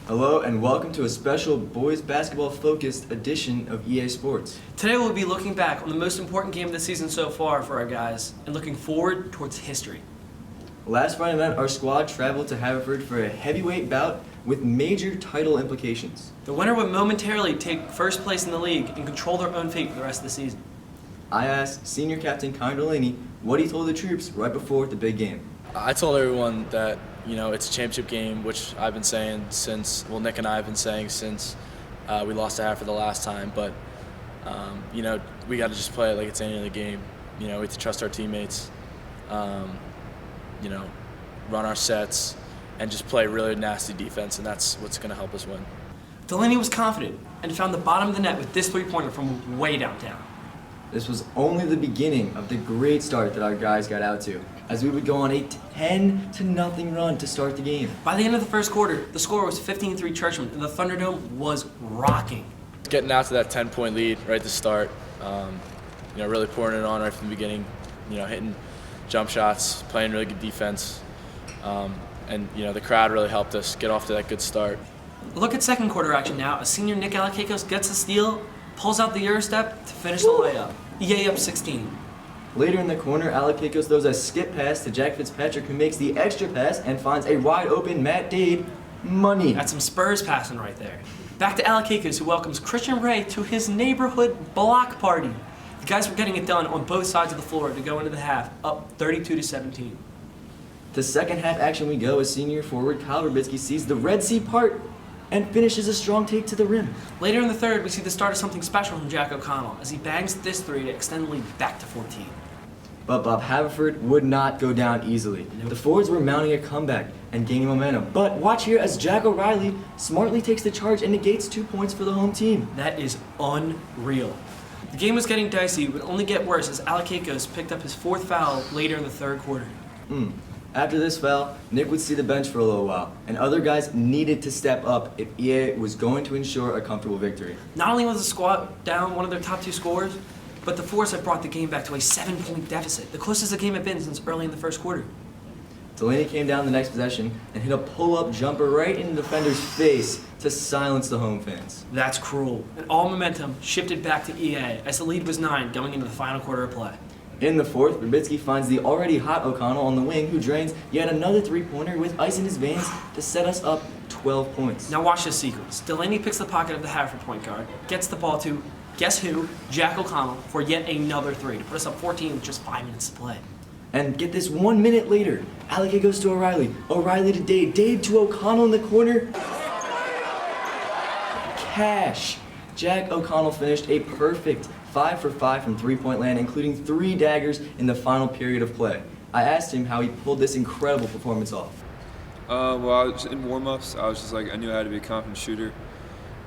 Hello and welcome to a special boys basketball focused edition of EA Sports. Today we'll be looking back on the most important game of the season so far for our guys and looking forward towards history. Last Friday night, our squad traveled to Haverford for a heavyweight bout with major title implications. The winner would momentarily take first place in the league and control their own fate for the rest of the season. I asked senior captain Connor Delaney what he told the troops right before the big game. I told everyone that, it's a championship game, which I've been saying Nick and I have been saying since we lost to Haverford the last time. But, we got to just play it like it's any other game. We have to trust our teammates, run our sets, and just play really nasty defense, and that's what's going to help us win. Delaney was confident and found the bottom of the net with this three-pointer from way downtown. This was only the beginning of the great start that our guys got out to, as we would go on a 10-0 run to start the game. By the end of the first quarter, the score was 15-3 Churchman, and the Thunderdome was rocking. Getting out to that 10-point lead right to start, really pouring it on right from the beginning, hitting jump shots, playing really good defense, and the crowd really helped us get off to that good start. Look at second quarter action now. A senior Nick Alakakos gets a steal, pulls out the Eurostep to finish the layup. EA up 16. Later in the corner, Alakakos throws a skip pass to Jack Fitzpatrick, who makes the extra pass and finds a wide open Matt Dade. Money. That's some Spurs passing right there. Back to Alakakos, who welcomes Christian Ray to his neighborhood block party. The guys were getting it done on both sides of the floor to go into the half, up 32-17. To second half action we go as senior forward Kyle Verbitsky sees the Red Sea part and finishes a strong take to the rim. Later in the third, we see the start of something special from Jack O'Connell as he bangs this three to extend the lead back to 14. But Bob Haverford would not go down easily. The forwards were mounting a comeback and gaining momentum. But watch here as Jack O'Reilly smartly takes the charge and negates 2 points for the home team. That is unreal. The game was getting dicey, but would only get worse as Alakakos picked up his fourth foul later in the third quarter. After this foul, Nick would see the bench for a little while, and other guys needed to step up if EA was going to ensure a comfortable victory. Not only was the squad down one of their top two scorers, but the force had brought the game back to a 7-point deficit, the closest the game had been since early in the first quarter. Delaney came down the next possession and hit a pull-up jumper right in the defender's face to silence the home fans. That's cruel, and all momentum shifted back to EA as the lead was 9 going into the final quarter of play. In the fourth, Verbitsky finds the already hot O'Connell on the wing, who drains yet another three-pointer with ice in his veins to set us up 12 points. Now watch this sequence. Delaney picks the pocket of the Haverford point guard, gets the ball to, guess who? Jack O'Connell for yet another three to put us up 14 with just 5 minutes to play. And get this, 1 minute later, Alakakos goes to O'Reilly, O'Reilly to Dade, Dade to O'Connell in the corner. Cash. Jack O'Connell finished a perfect 5 for 5 from three-point land, including 3 daggers in the final period of play. I asked him how he pulled this incredible performance off. I was in warm-ups. I was just I knew I had to be a confident shooter.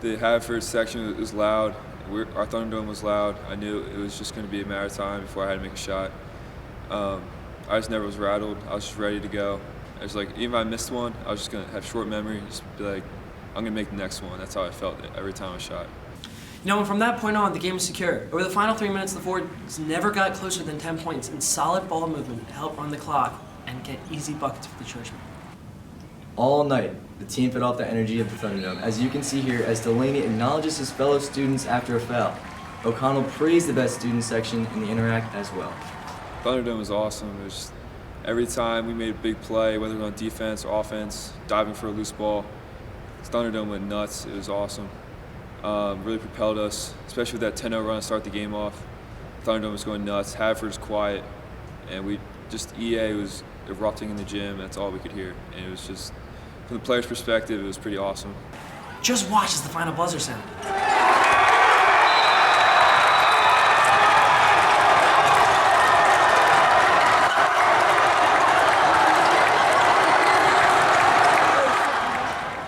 The Haverford section was loud. Our Thunderdome was loud. I knew it was just going to be a matter of time before I had to make a shot. I just never was rattled. I was just ready to go. I was even if I missed one, I was just going to have short memory, just be I'm going to make the next one. That's how I felt every time I shot. And from that point on, the game was secure. Over the final 3 minutes, the forwards never got closer than 10 points in solid ball movement to help run the clock and get easy buckets for the Churchmen. All night, the team fed off the energy of the Thunderdome, as you can see here as Delaney acknowledges his fellow students after a foul. O'Connell praised the best student section in the interact as well. Thunderdome was awesome. It was just, every time we made a big play, whether it was on defense or offense, diving for a loose ball, Thunderdome went nuts. It was awesome. Really propelled us, especially with that 10-0 run to start the game off. Thunderdome was going nuts. Haverford was quiet, and EA was erupting in the gym. That's all we could hear, and it was just, from the players' perspective, it was pretty awesome. Just watch as the final buzzer sounded.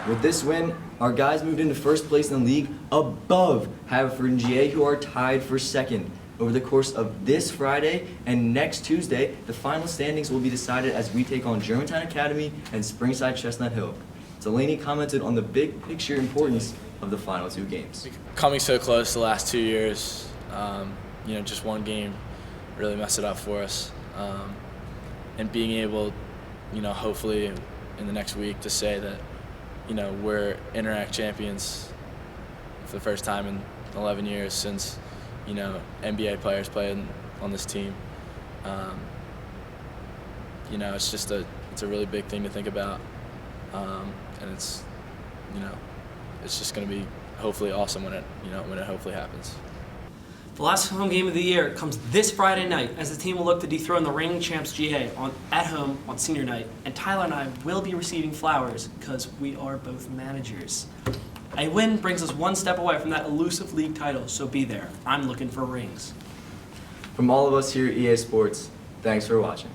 With this win, our guys moved into first place in the league above Haverford and GA, who are tied for second. Over the course of this Friday and next Tuesday, the final standings will be decided as we take on Germantown Academy and Springside Chestnut Hill. Delaney commented on the big picture importance of the final 2 games. Coming so close the last 2 years, just one game really messed it up for us. And being able, hopefully in the next week to say that we're Interact champions for the first time in 11 years since, NBA players played on this team. It's just it's a really big thing to think about, and it's just going to be hopefully awesome when it hopefully happens. The last home game of the year comes this Friday night as the team will look to dethrone the reigning champs GA at home on senior night. And Tyler and I will be receiving flowers because we are both managers. A win brings us one step away from that elusive league title, so be there. I'm looking for rings. From all of us here at EA Sports, thanks for watching.